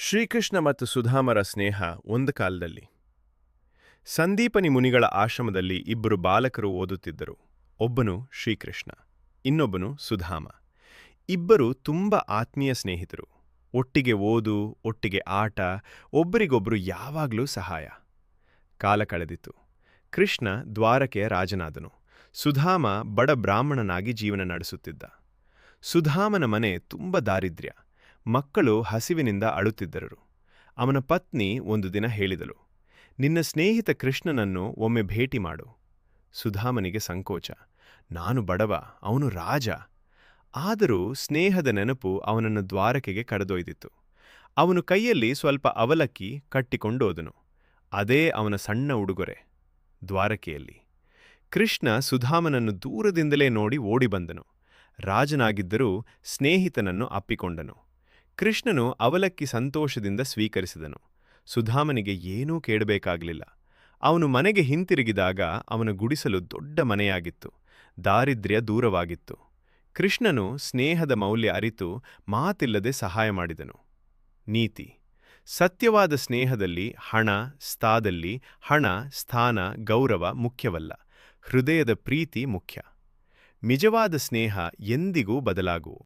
ಶ್ರೀಕೃಷ್ಣ ಮತ್ತು ಸುಧಾಮರ ಸ್ನೇಹ ಒಂದು ಕಾಲದಲ್ಲಿ. ಸಂದೀಪನಿ ಮುನಿಗಳ ಆಶ್ರಮದಲ್ಲಿ ಇಬ್ಬರು ಬಾಲಕರು ಓದುತ್ತಿದ್ದರು. ಒಬ್ಬನು ಶ್ರೀಕೃಷ್ಣ, ಇನ್ನೊಬ್ಬನು ಸುಧಾಮ. ಇಬ್ಬರು ತುಂಬ ಆತ್ಮೀಯ ಸ್ನೇಹಿತರು. ಒಟ್ಟಿಗೆ ಓದು, ಒಟ್ಟಿಗೆ ಆಟ, ಒಬ್ಬರಿಗೊಬ್ಬರು ಯಾವಾಗಲೂ ಸಹಾಯ. ಕಾಲ ಕಳೆದಿತು. ಕೃಷ್ಣ ದ್ವಾರಕೆಯ ರಾಜನಾದನು. ಸುಧಾಮ ಬಡ ಬ್ರಾಹ್ಮಣನಾಗಿ ಜೀವನ ನಡೆಸುತ್ತಿದ್ದ. ಸುಧಾಮನ ಮನೆ ತುಂಬ ದಾರಿದ್ರ್ಯ. ಮಕ್ಕಳು ಹಸಿವಿನಿಂದ ಅಳುತ್ತಿದ್ದರು. ಅವನ ಪತ್ನಿ ಒಂದು ದಿನ ಹೇಳಿದಳು, ನಿನ್ನ ಸ್ನೇಹಿತ ಕೃಷ್ಣನನ್ನು ಒಮ್ಮೆ ಭೇಟಿ ಮಾಡು. ಸುಧಾಮನಿಗೆ ಸಂಕೋಚ. ನಾನು ಬಡವ, ಅವನು ರಾಜ. ಆದರೂ ಸ್ನೇಹದ ನೆನಪು ಅವನನ್ನು ದ್ವಾರಕೆಗೆ ಕರೆದೊಯ್ದಿತ್ತು. ಅವನು ಕೈಯಲ್ಲಿ ಸ್ವಲ್ಪ ಅವಲಕ್ಕಿ ಕಟ್ಟಿಕೊಂಡೋದನು. ಅದೇ ಅವನ ಸಣ್ಣ ಉಡುಗೊರೆ. ದ್ವಾರಕೆಯಲ್ಲಿ ಕೃಷ್ಣ ಸುಧಾಮನನ್ನು ದೂರದಿಂದಲೇ ನೋಡಿ ಓಡಿಬಂದನು. ರಾಜನಾಗಿದ್ದರೂ ಸ್ನೇಹಿತನನ್ನು ಅಪ್ಪಿಕೊಂಡನು. ಕೃಷ್ಣನು ಅವಲಕ್ಕಿ ಸಂತೋಷದಿಂದ ಸ್ವೀಕರಿಸಿದನು. ಸುಧಾಮನಿಗೆ ಏನೂ ಕೇಳಬೇಕಾಗಲಿಲ್ಲ. ಅವನು ಮನೆಗೆ ಹಿಂತಿರುಗಿದಾಗ ಅವನ ಗುಡಿಸಲು ದೊಡ್ಡ ಮನೆಯಾಗಿತ್ತು. ದಾರಿದ್ರ್ಯ ದೂರವಾಗಿತ್ತು. ಕೃಷ್ಣನು ಸ್ನೇಹದ ಮೌಲ್ಯ ಅರಿತು ಮಾತಿಲ್ಲದೆ ಸಹಾಯ ಮಾಡಿದನು. ನೀತಿ: ಸತ್ಯವಾದ ಸ್ನೇಹದಲ್ಲಿ ಹಣ, ಸ್ಥಾನ, ಗೌರವ ಮುಖ್ಯವಲ್ಲ. ಹೃದಯದ ಪ್ರೀತಿ ಮುಖ್ಯ. ನಿಜವಾದ ಸ್ನೇಹ ಎಂದಿಗೂ ಬದಲಾಗುವು.